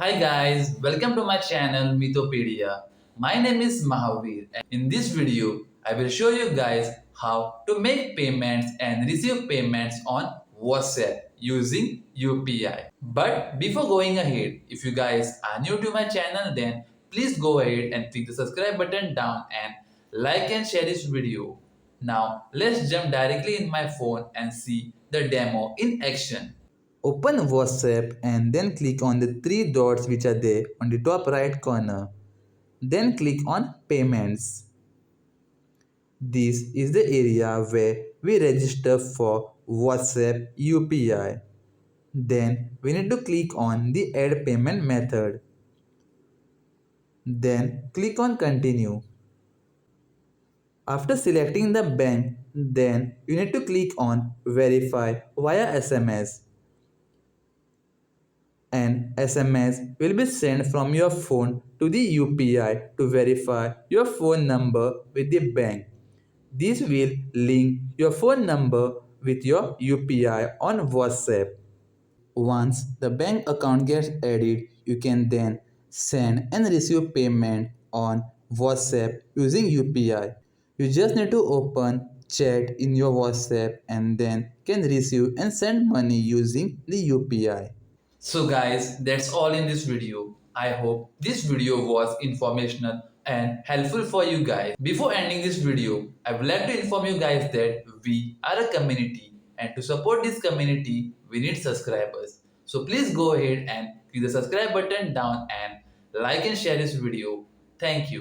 Hi guys, welcome to my channel Mitopedia. My name is Mahavir and in this video I will show you guys how to make payments and receive payments on WhatsApp using UPI. But before going ahead, if you guys are new to my channel then please go ahead and click the subscribe button down and like and share this video. Now let's jump directly in my phone and see the demo in action. Open WhatsApp and then click on the three dots which are there on the top right corner. Then click on Payments. This is the area where we register for WhatsApp UPI. Then we need to click on the Add Payment Method. Then click on Continue. After selecting the bank, then you need to click on Verify via SMS. An SMS will be sent from your phone to the UPI to verify your phone number with the bank. This will link your phone number with your UPI on WhatsApp. Once the bank account gets added, you can then send and receive payment on WhatsApp using UPI. You just need to open chat in your WhatsApp and then can receive and send money using the UPI. So guys, that's all in this video. I hope this video was informational and helpful for you guys. Before ending this video, I would like to inform you guys that we are a community and to support this community, we need subscribers. So please go ahead and click the subscribe button down and like and share this video. Thank you.